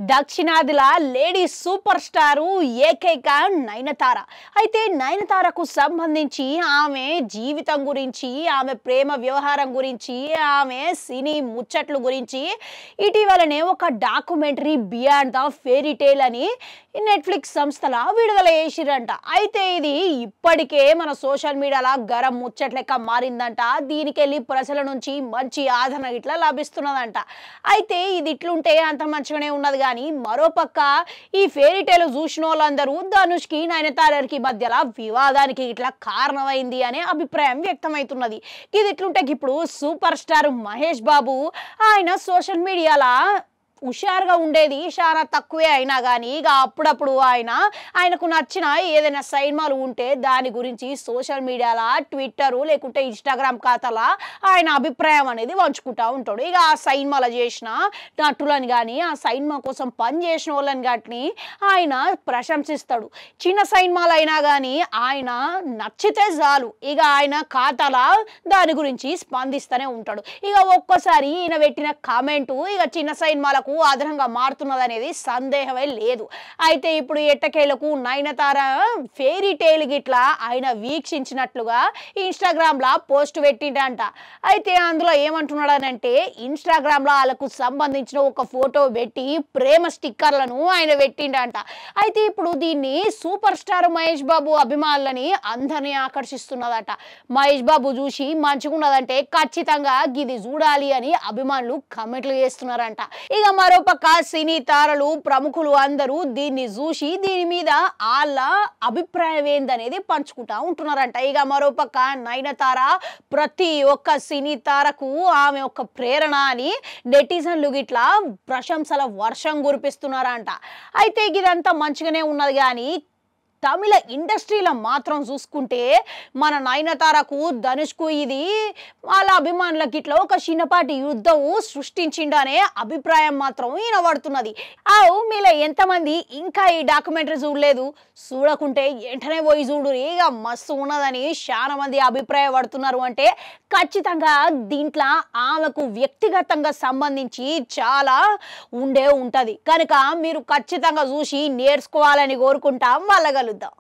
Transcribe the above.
దక్షిణాదిల lady super star ఏకైక నయనతార. అయితే నయనతారకు సంబంధించి ఆమె జీవితం గురించి, ఆమె ప్రేమ వ్యవహారం గురించి, ఆమె సినీ ముచ్చట్లు గురించి ఇటీవలనే ఒక documentary beyond the fairy tale అని నెట్ఫ్లిక్స్ సంస్థల విడుదల చేసిరంట. అయితే ఇది ఇప్పటికే మన సోషల్ మీడియాలో గరం ముచ్చట్ లెక్క మారిందంట. దీనికెళ్ళి ప్రజల నుంచి మంచి ఆదరణ ఇట్లా లభిస్తున్నదంట. అయితే ఇది ఇట్లుంటే అంత మంచిగానే ఉన్నది కానీ మరోపక్క ఈ ఫెయిరీ టేల్ చూసిన వాళ్ళందరూ ధనుష్కి నయనతారకి మధ్యలో వివాదానికి ఇట్లా కారణమైంది అనే అభిప్రాయం వ్యక్తమవుతున్నది. ఇది ఇట్లుంటే ఇప్పుడు సూపర్ స్టార్ మహేష్ బాబు ఆయన సోషల్ మీడియాలో హుషారుగా ఉండేది చాలా తక్కువే అయినా కానీ ఇక అప్పుడప్పుడు ఆయనకు నచ్చిన ఏదైనా సినిమాలు ఉంటే దాని గురించి సోషల్ మీడియాలో ట్విట్టర్ లేకుంటే ఇన్స్టాగ్రామ్ ఖాతాలో ఆయన అభిప్రాయం అనేది పంచుకుంటూ ఉంటాడు. ఇక ఆ సినిమాలో చేసిన నటులను కానీ ఆ సినిమా కోసం పని చేసిన వాళ్ళని కానీ ఆయన ప్రశంసిస్తాడు. చిన్న సినిమాలు అయినా కానీ ఆయన నచ్చితే చాలు ఇక ఆయన ఖాతాలో దాని గురించి స్పందిస్తూనే ఉంటాడు. ఇక ఒక్కోసారి ఈయన పెట్టిన కామెంటు ఇక చిన్న సినిమాలకు ఆధారంగా మారుతున్నది అనేది సందేహమే లేదు. అయితే ఇప్పుడు ఎట్టకేలకు నయనతార ఫెయిరీ టేల్ గిట్లా ఆయన వీక్షించినట్లుగా ఇన్స్టాగ్రామ్ లో పోస్ట్ పెట్టిండంట. అయితే అందులో ఏమంటున్నాడనంటే ఇన్స్టాగ్రామ్ లో వాళ్ళకు సంబంధించిన ఒక ఫోటో పెట్టి ప్రేమ స్టిక్కర్లను ఆయన పెట్టిండంట. అయితే ఇప్పుడు దీన్ని సూపర్ స్టార్ మహేష్ బాబు అభిమానులని అందరినీ ఆకర్షిస్తున్నదట. మహేష్ బాబు చూసి మంచిగున్నదంటే ఖచ్చితంగా ఇది చూడాలి అని అభిమానులు కమెంట్లు చేస్తున్నారంట. ఇక మరోపక్క సినీ తారలు ప్రముఖులు అందరూ దీన్ని చూసి దీని మీద వాళ్ళ అభిప్రాయం ఏందనేది పంచుకుంటా ఉంటున్నారంట. ఇక మరోపక్క నయనతార ప్రతి ఒక్క సినీ తారకు ఆమె ఒక ప్రేరణ అని నెటిజన్లు గిట్లా ప్రశంసల వర్షం కురిపిస్తున్నారంట. అయితే ఇదంతా మంచిగానే ఉన్నది కానీ తమిళ ఇండస్ట్రీలో మాత్రం చూసుకుంటే మన నయనతారకు ధనుష్కు ఇది వాళ్ళ అభిమానులకి ఇట్లా ఒక చిన్నపాటి యుద్ధం సృష్టించిండనే అభిప్రాయం మాత్రం వినబడుతున్నది. మీలో ఎంతమంది ఇంకా ఈ డాక్యుమెంటరీ చూడలేదు? చూడకుంటే వెంటనే పోయి చూడు, ఇక మస్తు ఉన్నదని చాలా మంది అభిప్రాయపడుతున్నారు. అంటే ఖచ్చితంగా దీంట్లో ఆమెకు వ్యక్తిగతంగా సంబంధించి చాలా ఉంటది కనుక మీరు ఖచ్చితంగా చూసి నేర్చుకోవాలని కోరుకుంటాం. వాళ్ళగలుగుతాం.